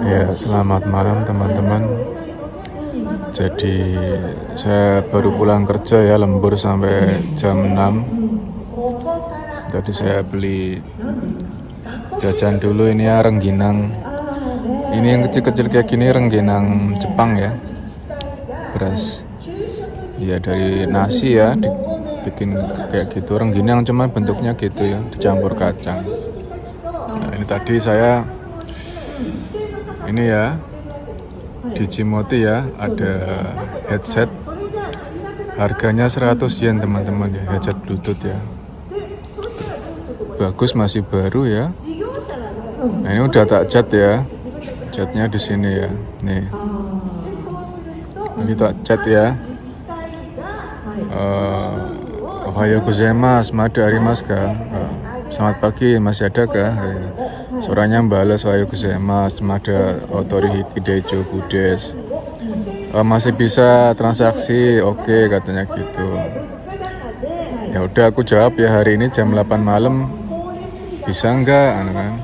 Ya, selamat malam teman-teman. Jadi saya baru pulang kerja ya, lembur sampai jam 6. Tadi saya beli jajan dulu ini ya, rengginang. Ini yang kecil-kecil kayak gini rengginang Jepang ya. Beras. Ya dari nasi ya, dibikin kayak gitu. Rengginang cuma bentuknya gitu ya, dicampur kacang. Nah, ini tadi saya ini ya di Cimoti ya, ada headset harganya 100 yen teman-teman ya, headset bluetooth ya, bagus, masih baru ya. Nah ini udah tak cat ya, catnya di sini ya, nih ini tak cat ya. Ohayo gozaimasu, mada arimasu ka? Selamat pagi, masih ada kah? Suaranya balas, ohayo gozaimasu, mada otori hikidejo budes. Masih bisa transaksi, oke, katanya gitu. Ya udah aku jawab ya, hari ini jam 8 malam bisa enggak, kan?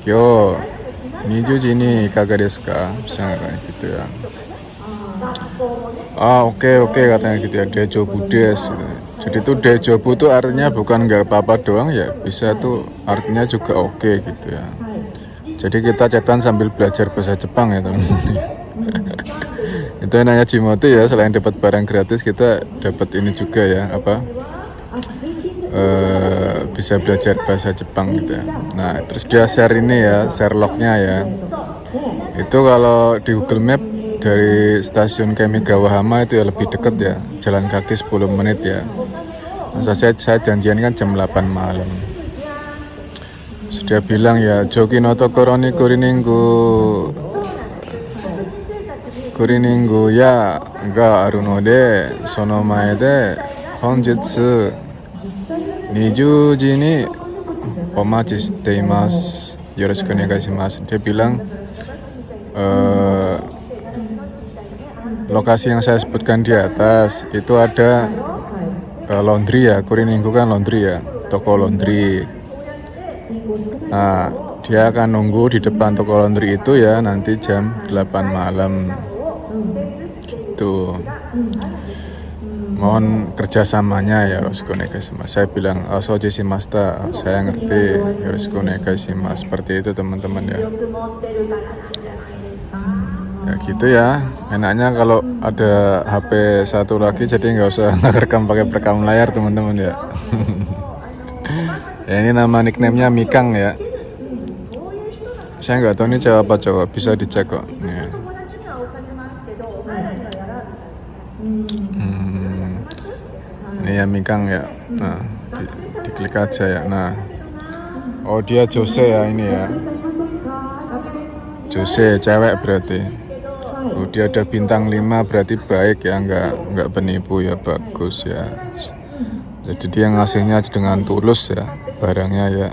Yo, niju jini kagak desu ka? Bisa enggak kayak gitu ya? Oke katanya gitu ya, dejo budes gitu. Jadi tuh dejobu tuh artinya bukan nggak apa-apa doang ya, bisa tuh artinya juga oke gitu ya. Jadi kita chatan sambil belajar bahasa Jepang ya teman-teman. Itu enaknya Cimoti ya, selain dapat barang gratis kita dapat ini juga ya, apa bisa belajar bahasa Jepang gitu ya. Nah terus dia share ini ya, share lognya ya. Itu kalau di Google Map dari stasiun Kamigawahama itu ya lebih dekat ya, jalan kaki 10 menit ya. Masa saya janjian kan jam 8 malam. Sudah bilang ya, Joki no tokoro ni kuriningu ya ga aru node sono mae de honjutsu 20 ji ni omachi shite imasu. Yoroshiku onegai shimasu. Dia bilang lokasi yang saya sebutkan di atas itu ada laundry ya, Kuriningu kan laundry ya, toko laundry. Nah dia akan nunggu di depan toko laundry itu ya, nanti jam 8 malam gitu. Mohon kerjasamanya ya, yoroshiku onegai shimasu. Saya bilang soji shimashita, saya ngerti, yoroshiku onegai shimasu. Seperti itu teman-teman ya. Ya gitu ya, enaknya kalau ada HP satu lagi jadi nggak usah rekam pakai perekam layar teman-teman ya. Ya ini nama nickname-nya Mikang ya. Saya nggak tahu ini cewek apa cowok, bisa dicek kok. Nih. Ini ya Mikang ya. Nah diklik aja ya. Nah, oh dia Jose ya ini ya. Jose cewek berarti. Dia ada bintang 5 berarti baik ya, nggak penipu ya, bagus ya. Jadi dia ngasihnya dengan tulus ya barangnya ya.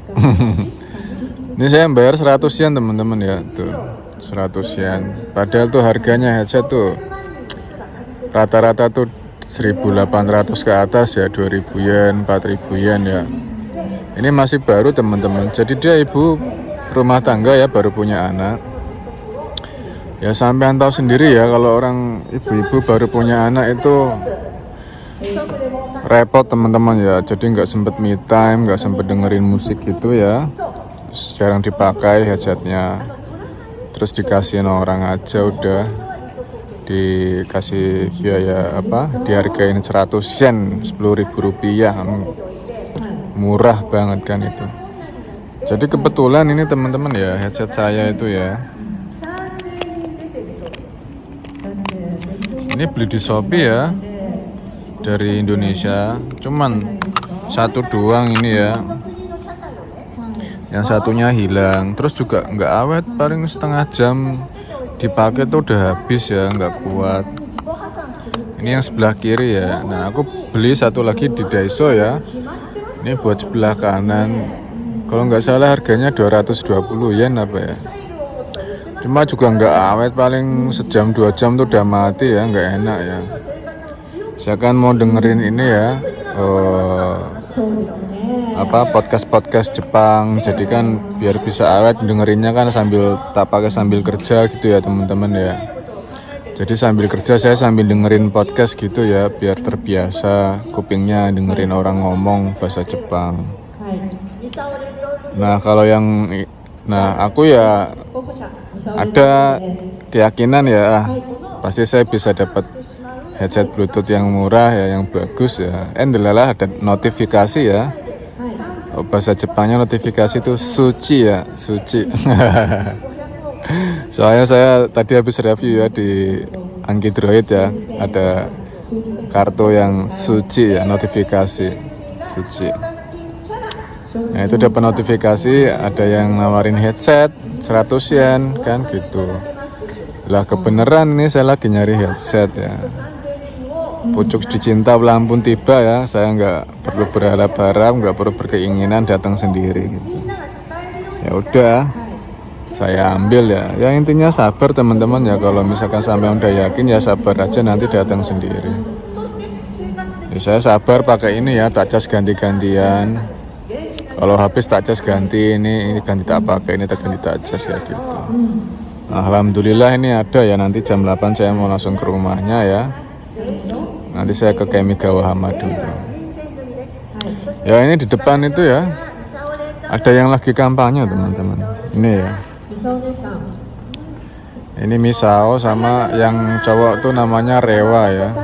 Ini saya bayar 100 yen teman-teman ya, tuh 100 yen. Padahal tuh harganya headset tuh rata-rata tuh 1.800 ke atas ya, 2.000 yen, 4.000 yen ya. Ini masih baru teman-teman. Jadi dia ibu rumah tangga ya, baru punya anak. Ya sampean tahu sendiri ya, kalau orang ibu-ibu baru punya anak itu repot teman-teman ya. Jadi nggak sempet me time, nggak sempet dengerin musik gitu ya. Jarang dipakai headsetnya. Terus dikasihin orang aja udah dikasih biaya apa? Dihargain 100 yen, 10.000 rupiah. Murah banget kan itu. Jadi kebetulan ini teman-teman ya, headset saya itu ya. Ini beli di Shopee ya, dari Indonesia. Cuman satu doang ini ya, yang satunya hilang. Terus juga nggak awet, paling setengah jam dipakai tuh udah habis ya, nggak kuat. Ini yang sebelah kiri ya. Nah aku beli satu lagi di Daiso ya. Ini buat sebelah kanan. Kalau nggak salah harganya 220 yen apa ya. Cuma juga nggak awet, paling sejam 2 jam tuh udah mati ya, nggak enak ya. Saya kan mau dengerin ini ya, podcast Jepang. Jadi kan biar bisa awet dengerinnya kan tak pakai sambil kerja gitu ya teman-teman ya. Jadi sambil kerja saya sambil dengerin podcast gitu ya, biar terbiasa kupingnya dengerin orang ngomong bahasa Jepang. Nah aku ya ada keyakinan ya, pasti saya bisa dapat headset Bluetooth yang murah ya, yang bagus ya. Adalah ada notifikasi ya. Bahasa Jepangnya notifikasi itu suci ya, suci. Soalnya saya tadi habis review ya di Android ya, ada kartu yang suci ya, notifikasi suci. Nah itu dapat notifikasi ada yang nawarin headset 100 yen kan gitu. Lah kebenaran nih saya lagi nyari headset ya. Pucuk dicinta pelampun tiba ya, saya nggak perlu berharap-harap, nggak perlu berkeinginan, datang sendiri gitu. Ya udah, saya ambil ya. Ya intinya sabar teman-teman ya, kalau misalkan sampai udah yakin ya sabar aja, nanti datang sendiri. Ya saya sabar pakai ini ya, tak cas ganti-gantian. Kalau habis tak cas ganti, ini ganti tak pakai, ini tak ganti tak cas ya gitu. Alhamdulillah ini ada ya, nanti jam 8 saya mau langsung ke rumahnya ya. Nanti saya ke Kamigawa dulu. Ya ini di depan itu ya, ada yang lagi kampanye teman-teman. Ini ya. Ini Misao sama yang cowok tuh namanya Rewa ya.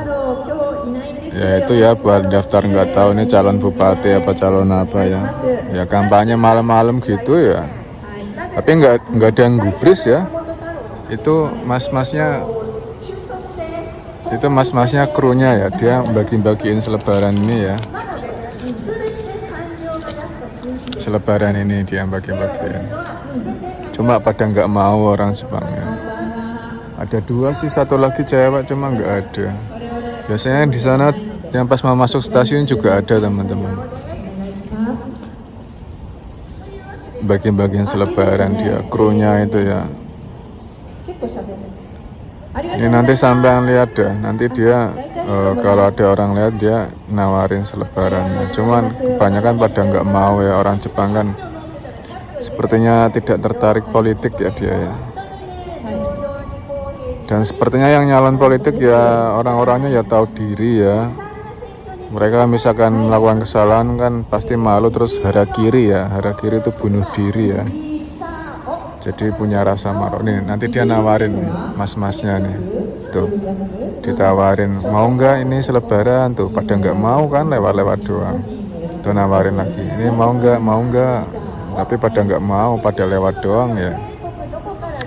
Ya itu ya buat daftar, nggak tahu ini calon bupati apa calon apa ya. Ya kampanye malam-malam gitu ya. Tapi nggak ada yang gubris ya. Itu mas-masnya krunya ya, dia bagi-bagiin selebaran ini ya. Selebaran ini dia bagi-bagiin. Cuma pada nggak mau orang Jepangnya. Ada 2 sih, satu lagi cewek cuma nggak ada. Biasanya di sana yang pas mau masuk stasiun juga ada teman-teman. Bagi-bagiin selebaran dia, krunya itu ya. Ini nanti sampean lihat dah, nanti dia kalau ada orang lihat dia nawarin selebarannya. Cuman kebanyakan pada nggak mau ya, orang Jepang kan sepertinya tidak tertarik politik ya dia ya. Dan sepertinya yang nyalon politik ya orang-orangnya ya tahu diri ya. Mereka misalkan melakukan kesalahan kan pasti malu terus harakiri ya. Harakiri itu bunuh diri ya. Jadi punya rasa marah nih. Nanti dia nawarin nih, mas-masnya nih, tuh ditawarin, mau nggak ini selebaran tuh, pada nggak mau kan, lewat-lewat doang. Tuh nawarin lagi, ini mau nggak, tapi pada nggak mau, pada lewat doang ya.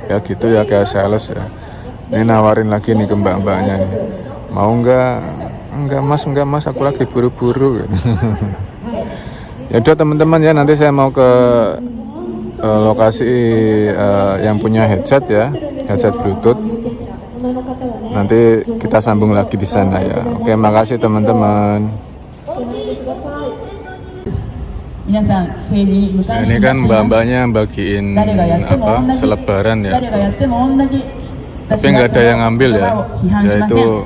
Ya gitu ya, kayak sales ya. Ini nawarin lagi nih ke mbak-mbaknya nih, mau nggak mas, aku lagi buru-buru. Ya udah teman-teman ya, nanti saya mau ke lokasi yang punya headset ya, headset Bluetooth. Nanti kita sambung lagi di sana ya. Oke, makasih teman-teman. Ini kan mbak-mbaknya bagiin selebaran ya. Tapi nggak ada yang ngambil ya. Yaitu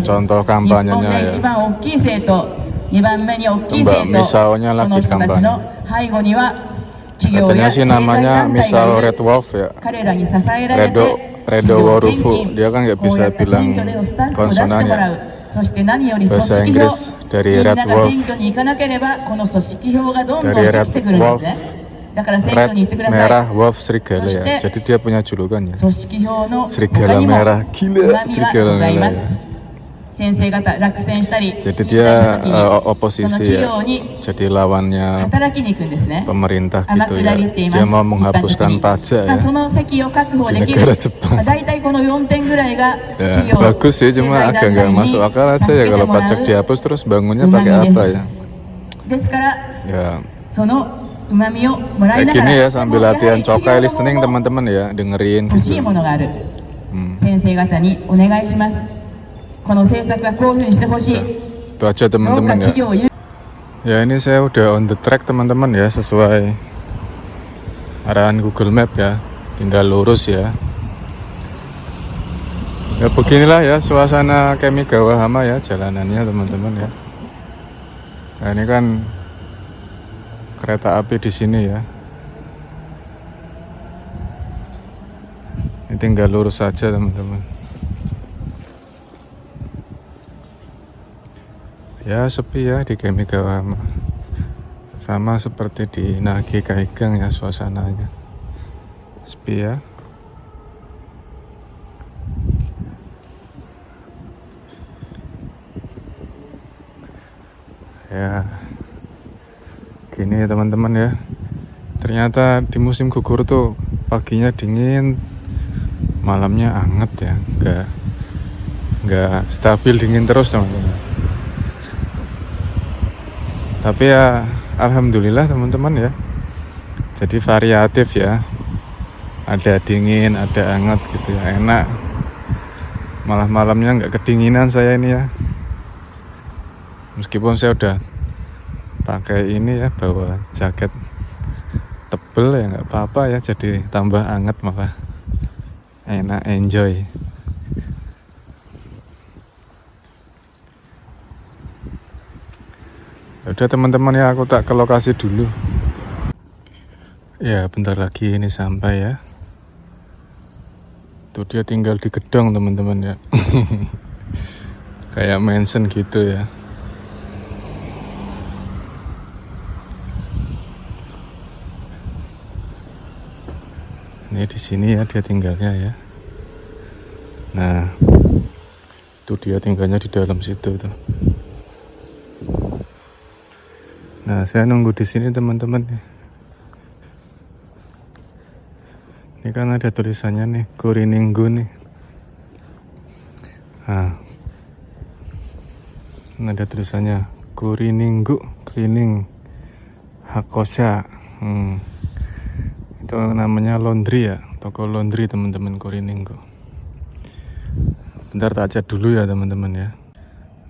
contoh kampanyenya ya. Mbak Misao-nya lagi kampanye. Katanya sih namanya Misao Red Wolf ya. Redo Worufu. Dia kan nggak bisa bilang konsonan ya. Bahasa Inggris dari Red Wolf. Dari Red Wolf. Red merah wolf serigala ya. Jadi dia punya julukan ya. Serigala merah, gila serigala merah. Jadi dia oposisi ya. Jadi lawannya pemerintah gitu ya. Dia mau menghapuskan pajak ya di negara Jepang. Ya, bagus sih, cuma agak nggak masuk akal aja ya kalau pajak dihapus terus bangunnya pakai apa ya. Ya. Kayak gini ya, sambil latihan cokai listening teman-teman ya, dengerin gitu. Itu aja teman-teman ya. Ya ini saya udah on the track teman-teman ya, sesuai arahan Google Map ya, tinggal lurus ya. Ya beginilah ya suasana Kamigawa ya, jalanannya teman-teman ya. Nah, ini kan kereta api di sini ya. Ini tinggal lurus saja teman-teman. Ya sepi ya di Gamegawama. Sama seperti di Nagi Kaigang ya suasananya. Sepi ya. Ya gini ya teman-teman ya. Ternyata di musim gugur tuh paginya dingin, malamnya anget ya. Nggak stabil dingin terus teman-teman. Tapi ya alhamdulillah teman-teman ya. Jadi variatif ya. Ada dingin, ada hangat gitu ya, enak. Malah malamnya nggak kedinginan saya ini ya. Meskipun saya udah pakai ini ya, bawa jaket tebel ya nggak apa-apa ya, jadi tambah hangat malah enak, enjoy. Udah teman-teman ya, aku tak ke lokasi dulu. Ya bentar lagi ini sampai ya. Tuh dia tinggal di gedung teman-teman ya. Kayak mansion gitu ya. Ini di sini ya dia tinggalnya ya. Nah, itu dia tinggalnya di dalam situ tuh. Nah, saya nunggu di sini teman-teman nih. Ini kan ada tulisannya nih, Kurininggo nih. Nah, ini ada tulisannya Kurininggo Cleaning Hakosha. Itu namanya laundry ya, toko laundry teman-teman, Kurininggo. Bentar tak chat dulu ya teman-teman ya.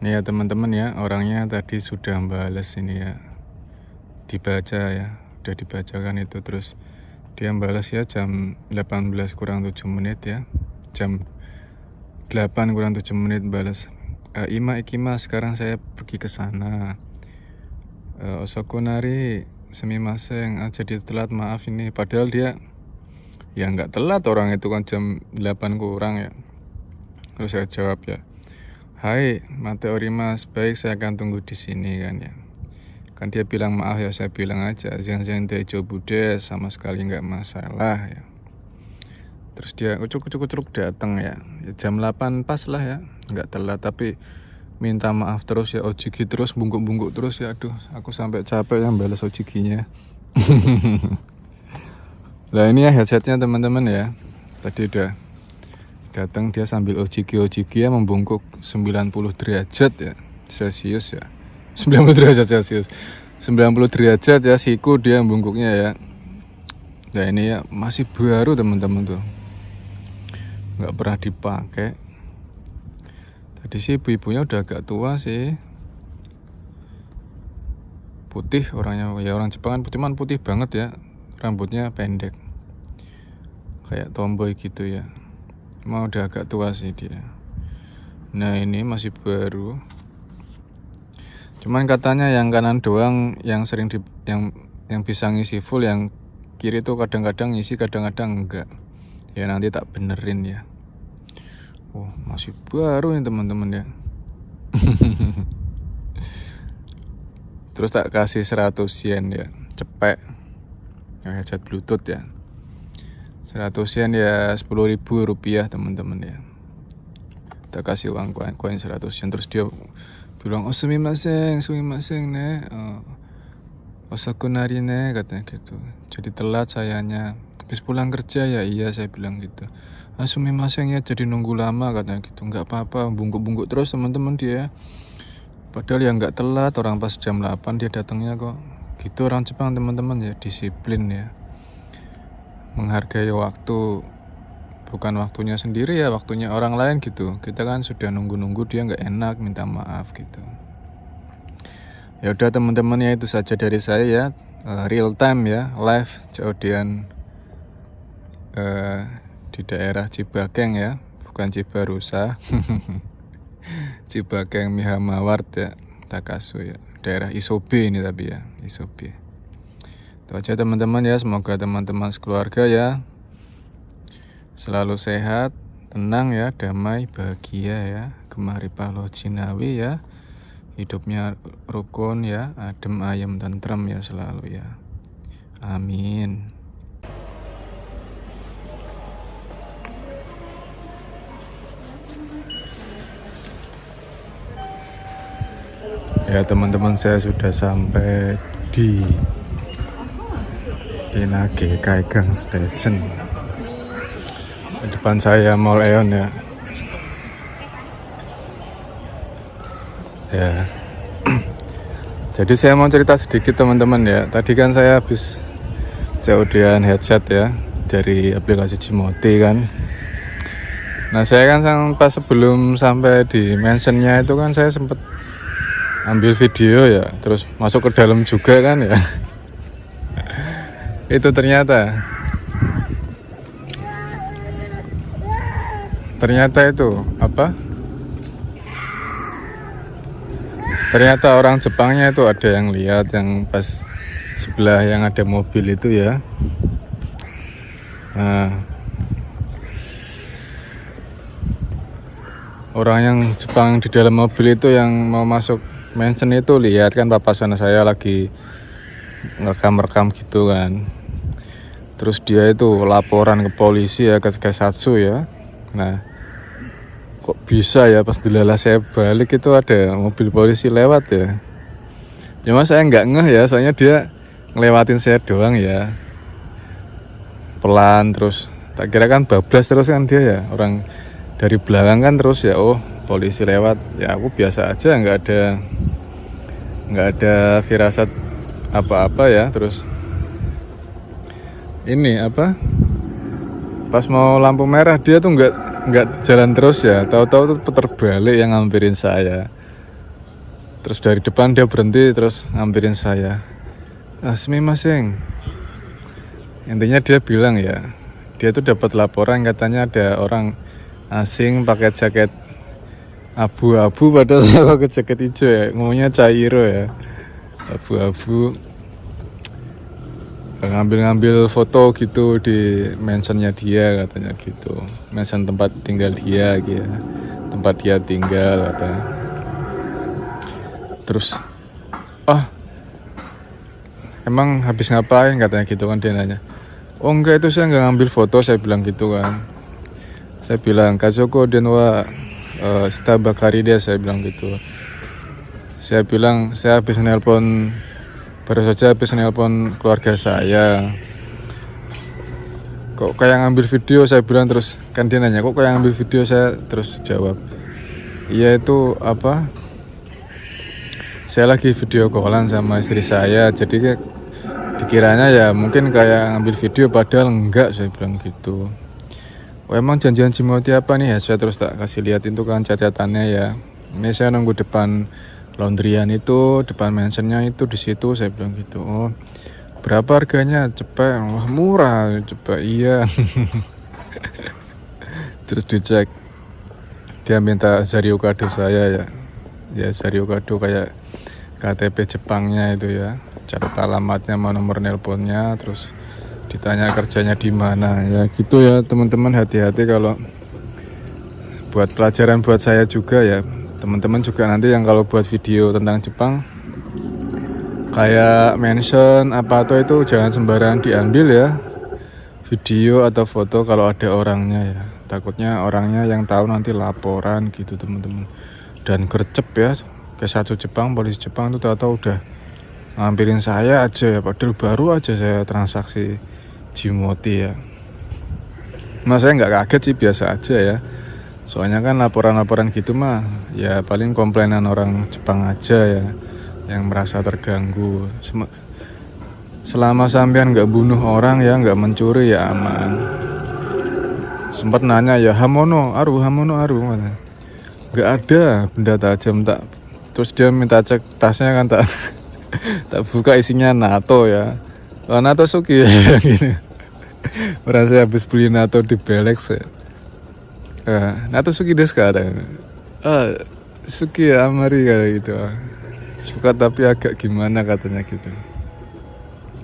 Nih ya teman-teman ya, orangnya tadi sudah balas ini ya, dibaca ya, udah dibacakan itu. Terus dia balas ya jam 18 kurang 7 menit ya, jam 8 kurang 7 menit balas. Ima ikima, sekarang saya pergi ke sana. Osokunari semimaseng, jadi telat, maaf ini. Padahal dia ya nggak telat, orang itu kan jam 8 kurang ya. Terus saya jawab ya, hai mate orimas, baik saya akan tunggu di sini kan ya. Kan dia bilang maaf ya, saya bilang aja zeng dejo bude, sama sekali nggak masalah ya. Terus dia ucuk datang ya. Jam 8 pas lah ya, nggak telat, tapi minta maaf terus ya, ojiki terus, bungkuk terus ya. Aduh, aku sampai capek yang balas ojikinya. Nah ini ya headsetnya teman-teman ya. Tadi udah datang dia sambil ojiki ya, membungkuk 90 derajat ya Celcius ya. 90 derajat Celcius, 90 derajat ya siku dia bungkuknya ya. Nah ini ya masih baru teman-teman tuh, nggak pernah dipakai. Tadi sih ibu-ibunya udah agak tua sih, putih orangnya ya, orang Jepang kan cuman putih banget ya, rambutnya pendek kayak tomboy gitu ya. Mau udah agak tua sih dia. Nah ini masih baru. Cuman katanya yang kanan doang yang sering yang bisa ngisi full, yang kiri tuh kadang-kadang ngisi kadang-kadang enggak. Ya nanti tak benerin ya. Oh, masih baru nih teman-teman ya. Terus tak kasih 100 yen ya, cepet. Headset Bluetooth ya. 100 yen ya 10.000 rupiah teman-teman ya. Tak kasih uang koin 100 yen. Terus dia bilang, oh sumimasen ne, osakunari ne, katanya gitu. Jadi telat sayanya, habis pulang kerja ya. Iya, saya bilang gitu. Sumimasen ya, jadi nunggu lama katanya gitu. Nggak apa-apa, bungkuk terus teman-teman dia. Padahal ya nggak telat, orang pas jam 8 dia datangnya kok. Gitu orang Jepang teman-teman ya, disiplin ya, menghargai waktu, bukan waktunya sendiri ya, waktunya orang lain gitu. Kita kan sudah nunggu dia nggak enak, minta maaf gitu. Ya udah teman-teman ya, itu saja dari saya ya, real time ya, live COD-an di daerah Cibakeng ya, bukan Cibarusa. Cibakeng Mihamawart ya, Takasu ya. daerah Isobe ini tapi ya, Isobe. Itu aja teman-teman ya, semoga teman-teman sekeluarga ya selalu sehat, tenang ya, damai, bahagia ya, gemari palo jinawi ya, hidupnya rukun ya, adem ayem tentrem ya selalu ya. Amin. Ya teman-teman, saya sudah sampai di Inage Kaigang Station. Di depan saya Mall Aeon ya. Ya. Jadi saya mau cerita sedikit teman-teman ya. Tadi kan saya habis COD-an headset ya dari aplikasi Cimoti kan. Nah saya kan pas sebelum sampai di mentionnya itu kan saya sempat ambil video ya, terus masuk ke dalam juga kan ya. Itu ternyata itu apa? Ternyata orang Jepangnya itu ada yang lihat yang pas sebelah yang ada mobil itu ya. Nah, orang yang Jepang di dalam mobil itu yang mau masuk mention itu lihat kan papasan saya lagi ngerekam gitu kan. Terus dia itu laporan ke polisi ya, ke Kesatsu ya. Nah, kok bisa ya pas dilala saya balik itu ada mobil polisi lewat ya. Cuma saya nggak ngeh ya, soalnya dia ngelewatin saya doang ya. Pelan terus. Tak kira kan bablas terus kan dia ya. Orang dari belakang kan terus ya, oh polisi lewat. Ya aku biasa aja, nggak ada firasat apa-apa ya. Terus ini apa? Pas mau lampu merah dia tuh nggak jalan terus ya. Tahu-tahu tuh puter balik yang ngampirin saya. Terus dari depan dia berhenti terus ngampirin saya. Asmi masing. Intinya dia bilang ya, dia tuh dapat laporan katanya ada orang asing pakai jaket abu-abu padahal saya pakai jaket hijau ya. Ngomongnya Cairo ya. Abu-abu. Ngambil foto gitu di mentionnya dia katanya gitu, mention tempat tinggal dia gitu, tempat dia tinggal katanya. Terus emang habis ngapain katanya gitu kan, dia nanya. Oh enggak, itu saya nggak ngambil foto, saya bilang gitu kan. Saya bilang Kazoko denwa Stabakari dia, saya bilang gitu. Saya bilang saya habis nelpon, baru saja habis nelpon keluarga saya. Kok kayak ngambil video, saya bilang. Terus kan dia nanya kok kayak ngambil video, saya terus jawab iya itu apa, saya lagi video callan sama istri saya, jadi kayak dikiranya ya mungkin kayak ngambil video padahal enggak, saya bilang gitu. Oh emang janjian Cimoti apa nih ya, saya terus tak kasih lihat itu kan catatannya ya. Ini saya nunggu depan laundryan itu, depan mentionnya itu di situ, saya bilang gitu. Oh berapa harganya? Cepet. Wah murah, cepet. Iya. Terus dicek, dia minta Zario kado saya ya. Ya Zario kado kayak KTP Jepangnya itu ya, catat alamatnya, mau nomor nelponnya, terus ditanya kerjanya di mana ya gitu ya teman-teman. Hati-hati kalau buat pelajaran buat saya juga ya. Teman-teman juga nanti yang kalau buat video tentang Jepang kayak mention apa atau itu jangan sembarangan diambil ya, video atau foto kalau ada orangnya ya. Takutnya orangnya yang tahu nanti laporan gitu teman-teman. Dan gercep ya, Kesatsu Jepang, polisi Jepang itu tahu-tahu udah ngampirin saya aja ya, padahal baru aja saya transaksi Cimoti ya. Nah saya nggak kaget sih, biasa aja ya. Soalnya kan laporan-laporan gitu mah ya paling komplainan orang Jepang aja ya, yang merasa terganggu. Selama sampean nggak bunuh orang ya, nggak mencuri ya aman. Sempat nanya ya, hamono aru mana? Nggak ada benda tajam tak. Terus dia minta cek tasnya kan, tak tak buka, isinya NATO ya. Oh, NATO Suki ya gini. Merasa habis beli NATO di Belex ya. NATO Suki desu ka? Suki ya Amari kayak gitu. suka tapi agak gimana katanya gitu.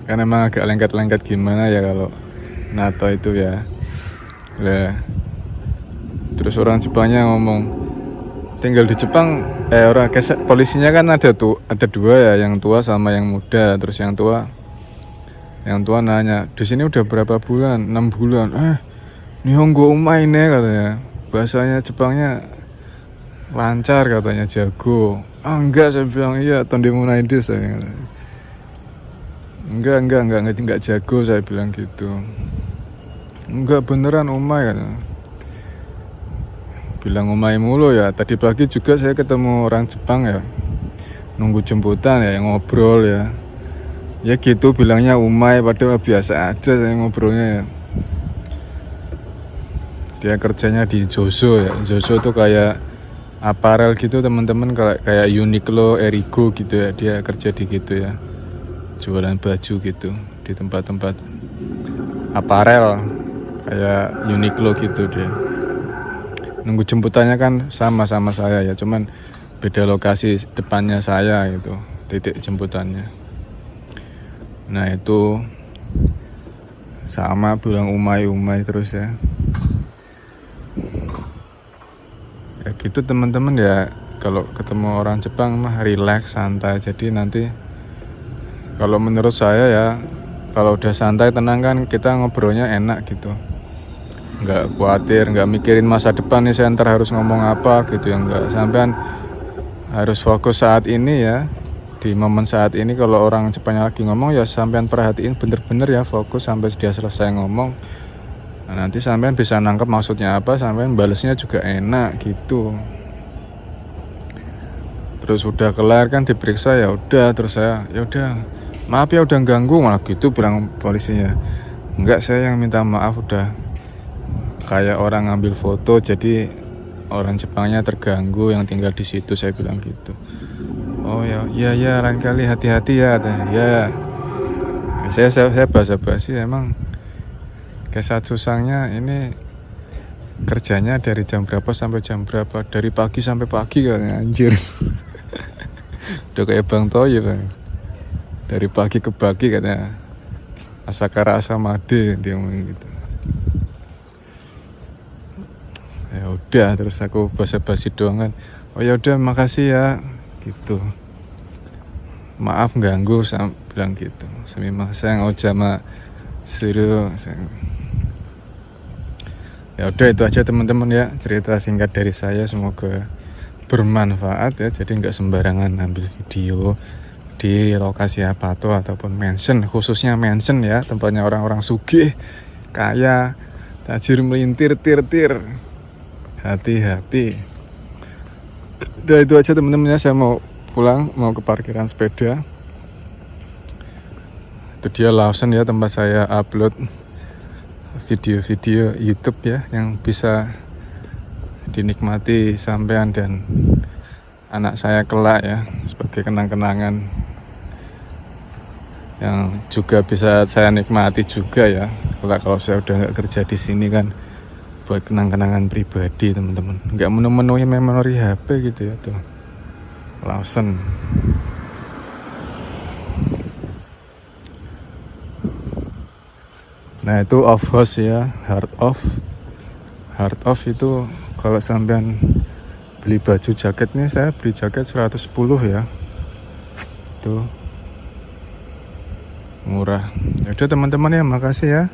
Kan emang agak lengket-lengket gimana ya kalau NATO itu ya. Lah, terus orang Jepangnya ngomong tinggal di Jepang orang polisinya kan ada dua ya, yang tua sama yang muda. Terus yang tua nanya, di sini udah berapa bulan? 6 bulan. Nihongo umai ne katanya. Bahasanya Jepangnya lancar katanya, jago. Enggak, saya bilang iya, tondemonaides saya. Enggak jago, saya bilang gitu. Enggak, beneran umai katanya. Bilang umai mulu ya. Tadi pagi juga saya ketemu orang Jepang ya, nunggu jemputan ya, ngobrol ya. Ya gitu bilangnya umai, padahal biasa aja saya ngobrolnya ya. Dia kerjanya di Joso ya. Joso tuh kayak aparel gitu teman-teman, kayak Uniqlo, Erigo gitu ya. Dia kerja di gitu ya, jualan baju gitu di tempat-tempat aparel kayak Uniqlo gitu dia. Nunggu jemputannya kan sama saya ya, cuman beda lokasi, depannya saya gitu titik jemputannya. Nah itu sama bilang umai terus ya. Ya gitu teman-teman ya, kalau ketemu orang Jepang mah relax, santai. Jadi nanti kalau menurut saya ya, kalau udah santai tenang kan kita ngobrolnya enak gitu, nggak khawatir, nggak mikirin masa depan nih saya ntar harus ngomong apa gitu ya. Nggak, sampean harus fokus saat ini ya, di momen saat ini. Kalau orang Jepangnya lagi ngomong ya sampean perhatiin bener-bener ya, fokus sampai dia selesai ngomong. Nah, nanti sampean bisa nangkep maksudnya apa, sampean balesnya juga enak gitu. Terus udah kelar kan diperiksa ya udah, terus saya ya udah maaf ya udah ganggu, malah gitu bilang polisinya. Enggak, saya yang minta maaf, udah kayak orang ngambil foto jadi orang Jepangnya terganggu yang tinggal di situ, saya bilang gitu. Oh ya lain kali hati-hati ya. Ya saya basa-basi emang. Kesat susahnya ini kerjanya dari jam berapa sampai jam berapa, dari pagi sampai pagi katanya, anjir. Udah kayak Bang Toyo kan, dari pagi ke pagi katanya, asakara asamade dia ngomong gitu. Ya udah, terus aku basa-basi doang kan. Oh ya udah makasih ya gitu, maaf ganggu, saya bilang gitu. Sumimasen ojama suru. Ya udah itu aja teman-teman ya, cerita singkat dari saya, semoga bermanfaat ya. Jadi nggak sembarangan ambil video di lokasi apa tuh ataupun mention, khususnya mention ya, tempatnya orang-orang sugih, kaya, tajir melintir tir. Hati-hati. Udah itu aja teman-teman ya, saya mau pulang, mau ke parkiran sepeda. Itu dia Lawson ya, tempat saya upload video-video YouTube ya, yang bisa dinikmati sampean dan anak saya kelak ya, sebagai kenang-kenangan yang juga bisa saya nikmati juga ya kelak kalau saya udah nggak kerja di sini kan, buat kenang-kenangan pribadi teman-teman, nggak memenuhi memori HP gitu ya. Tuh Lawson. Nah itu off house ya, hard off itu kalau sampean beli baju jaket nih, saya beli jaket 110 ya, tuh murah. Yaudah teman-teman ya, makasih ya.